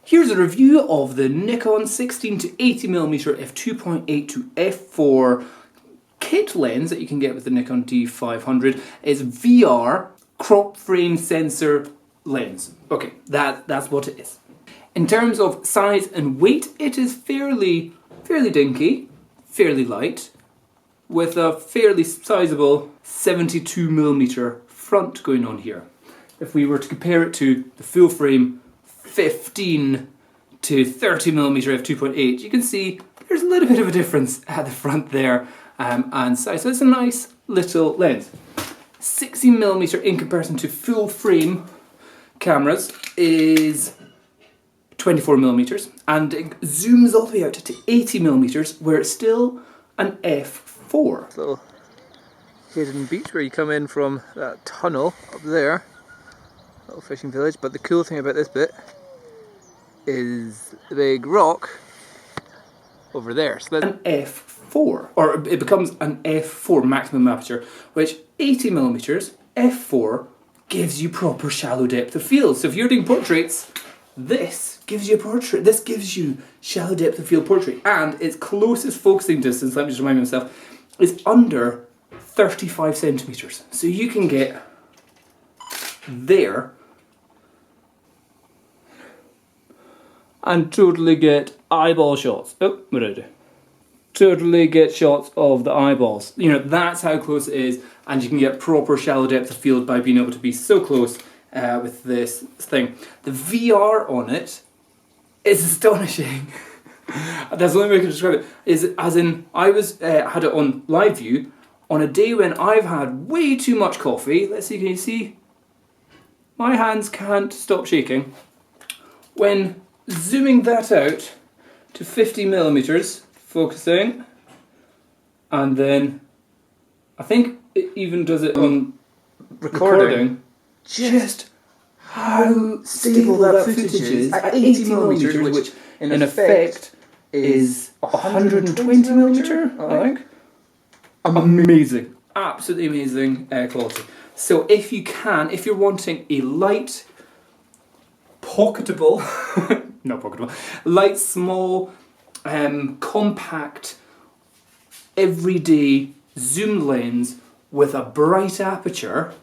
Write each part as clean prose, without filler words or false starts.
Here's a review of the Nikon 16 to 80mm f2.8 to f4 kit lens that you can get with the Nikon D500. It's VR crop frame sensor lens. Okay, that's what it is. In terms of size and weight, it is fairly dinky, fairly light, with a fairly sizable 72mm front going on here. If we were to compare it to the full frame 15 to 30mm f2.8, you can see there's a little bit of a difference at the front there and size. So it's a nice little lens. 16mm in comparison to full frame cameras is 24mm, and it zooms all the way out to 80mm where it's still an f4. Little hidden beach where you come in from that tunnel up there, little fishing village. But the cool thing about this bit is the big rock over there. So that's an f4, or it becomes an f4 maximum aperture, which 80mm f4 gives you proper shallow depth of field. So if you're doing portraits, this gives you a portrait. This gives you shallow depth of field portrait, and its closest focusing distance, let me just remind myself, is under 35 centimeters. So you can get there and totally get eyeball shots. Oh, what did I do? Totally get shots of the eyeballs. You know, that's how close it is, and you can get proper shallow depth of field by being able to be so close with this thing. The VR on it is astonishing. That's the only way I can describe it. Is as in, I had it on live view on a day when I've had way too much coffee. Let's see, can you see? My hands can't stop shaking. When zooming that out to 50mm, focusing, and then I think it even does it on recording. Just how stable that footage is at 80mm, which in effect is 120mm, I think. Amazing, absolutely amazing quality. So if you're wanting a light, pocketable, not pocketable, light, small, compact, everyday zoom lens with a bright aperture,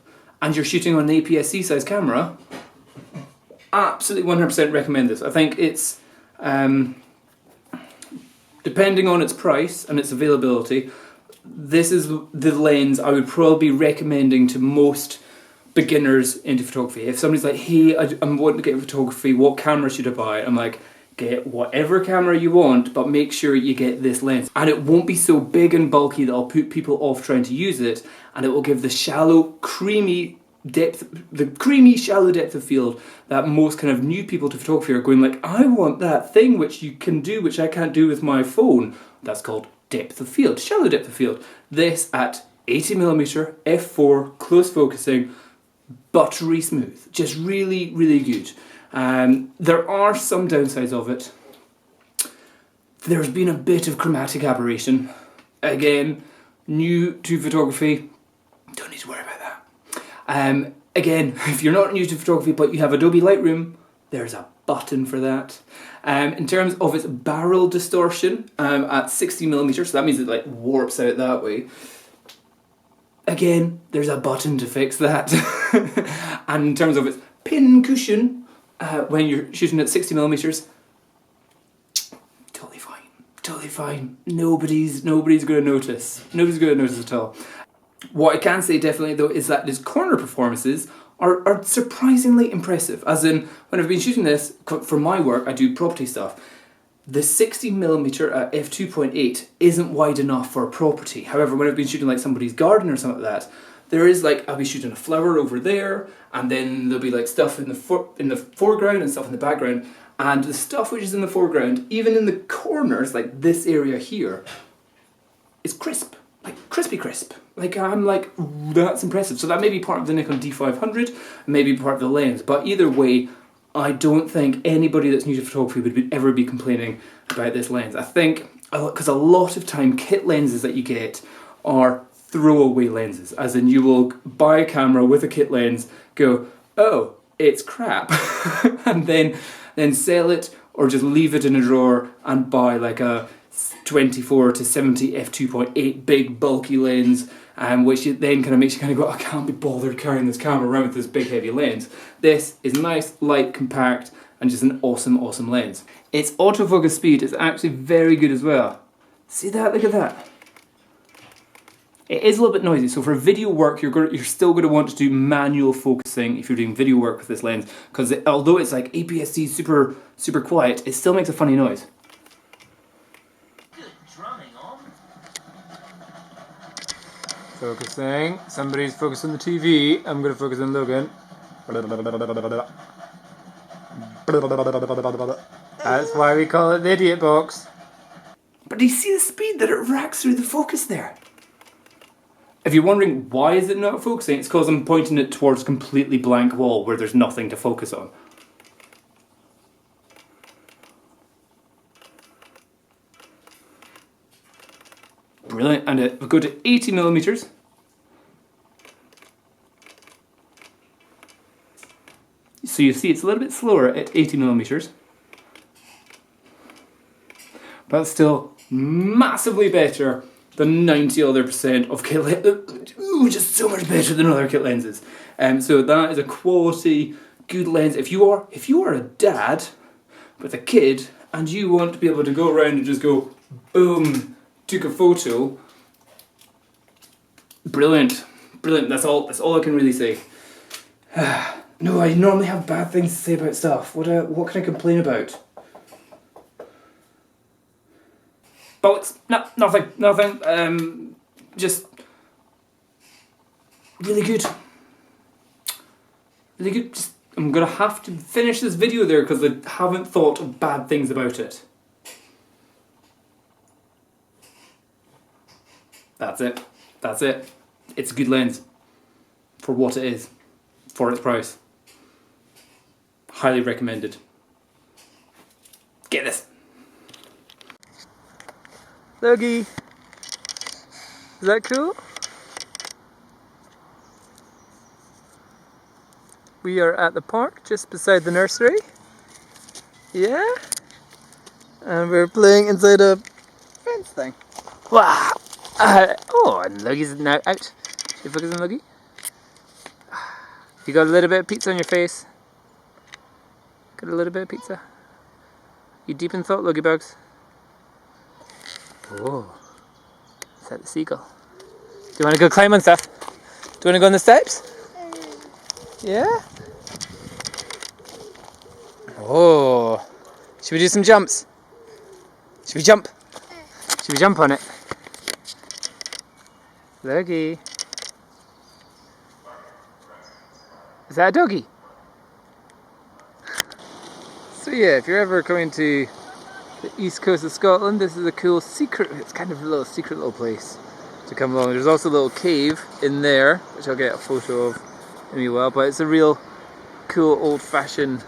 and you're shooting on an APS-C size camera, absolutely 100% recommend this. I think it's, depending on its price and its availability, this is the lens I would probably be recommending to most beginners into photography. If somebody's like, hey, I'm wanting to get into photography, what camera should I buy? I'm like, get whatever camera you want, but make sure you get this lens. And it won't be so big and bulky that I'll put people off trying to use it, and it will give the shallow, creamy shallow depth of field that most kind of new people to photography are going like, I want that thing which you can do, which I can't do with my phone. That's called depth of field, shallow depth of field. This at 80mm, f4, close focusing, buttery smooth, just really, really good. There are some downsides of it. There's been a bit of chromatic aberration. Again, new to photography, don't need to worry about that. Again, if you're not new to photography but you have Adobe Lightroom, there's a button for that. In terms of its barrel distortion at 60mm, so that means it like warps out that way. Again, there's a button to fix that. And in terms of its pin cushion, when you're shooting at 60mm, totally fine. Nobody's going to notice. Nobody's going to notice at all. What I can say definitely though is that his corner performances are surprisingly impressive. As in, when I've been shooting this for my work, I do property stuff. The 60mm at f2.8 isn't wide enough for a property. However, when I've been shooting like somebody's garden or something like that, there is like, I'll be shooting a flower over there, and then there'll be like stuff in the foreground and stuff in the background, and the stuff which is in the foreground, even in the corners, like this area here, is crisp, like crispy crisp. Like, I'm like, that's impressive. So that may be part of the Nikon D500, maybe part of the lens, but either way, I don't think anybody that's new to photography would ever be complaining about this lens. I think, because a lot of time kit lenses that you get are throwaway lenses, as in you will buy a camera with a kit lens, go, oh, it's crap, and then then sell it or just leave it in a drawer and buy like a 24 to 70 f2.8 big bulky lens, which then kind of makes you kind of go, I can't be bothered carrying this camera around with this big heavy lens. This is nice, light, compact, and just an awesome, awesome lens. Its autofocus speed is actually very good as well. See that? Look at that. It is a little bit noisy, so for video work you're still going to want to do manual focusing if you're doing video work with this lens, because although it's like APS-C super quiet, it still makes a funny noise. Focusing. Somebody's focused on the TV. I'm going to focus on Logan. That's why we call it the idiot box. But do you see the speed that it racks through the focus there? If you're wondering why is it not focusing, it's because I'm pointing it towards a completely blank wall where there's nothing to focus on. Brilliant, and we go to 80mm. So you see it's a little bit slower at 80mm. But it's still massively better than 90 other percent of kit lenses. Ooh, just so much better than other kit lenses. So that is a quality, good lens. If you are a dad with a kid and you want to be able to go around and just go, boom, took a photo. Brilliant, brilliant. That's all I can really say. No, I normally have bad things to say about stuff. What can I complain about? Bollocks. No, nothing. Just really good. Really good. Just, I'm gonna have to finish this video there because I haven't thought of bad things about it. That's it. That's it. It's a good lens for what it is, for its price. Highly recommended. Get this. Logie. Is that cool? We are at the park just beside the nursery. Yeah? And we're playing inside a fence thing. Wow! Oh, and Luggy's now out. Should you focus on Luggy? You got a little bit of pizza on your face? Got a little bit of pizza? You deep in thought, Luggy Bugs? Oh, is that the seagull? Do you want to go climb on stuff? Do you want to go on the steps? Yeah? Oh, should we do some jumps? Should we jump? Should we jump on it? Luggy. Is that a doggy? So yeah, if you're ever going to the east coast of Scotland, this is a cool secret, it's kind of a little secret little place to come along. There's also a little cave in there, which I'll get a photo of in a while, but it's a real cool old-fashioned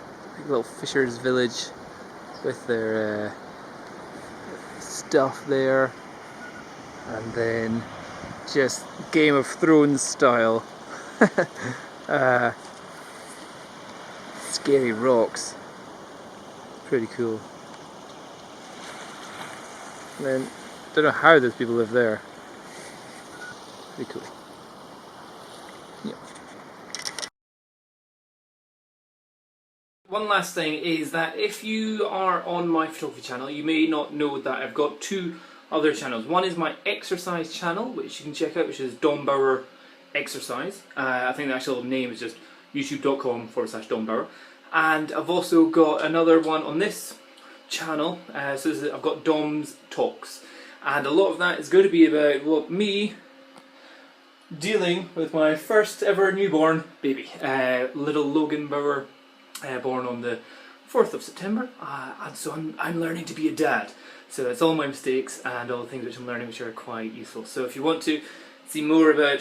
little fisher's village with their stuff there, and then just Game of Thrones style scary rocks. Pretty cool. And then, don't know how those people live there. Pretty cool. Yeah. One last thing is that if you are on my photography channel, you may not know that I've got two other channels. One is my exercise channel, which you can check out, which is Dom Bauer Exercise. I think the actual name is just youtube.com/Dom Bauer. And I've also got another one on this channel, so I've got Dom's Talks, and a lot of that is going to be about me dealing with my first ever newborn baby, little Logan Bauer, born on the 4th of September, and so I'm learning to be a dad. So it's all my mistakes and all the things which I'm learning which are quite useful. So if you want to see more about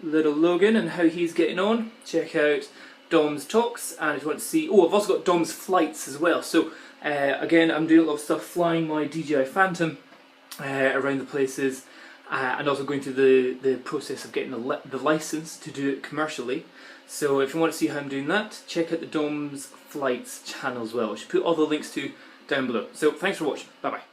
little Logan and how he's getting on, check out Dom's Talks. And if you want to see, I've also got Dom's Flights as well. So again, I'm doing a lot of stuff flying my DJI Phantom around the places, and also going through the process of getting the license to do it commercially. So if you want to see how I'm doing that, check out the Dom's Flights channel as well, which I put all the links to down below. So thanks for watching. Bye bye.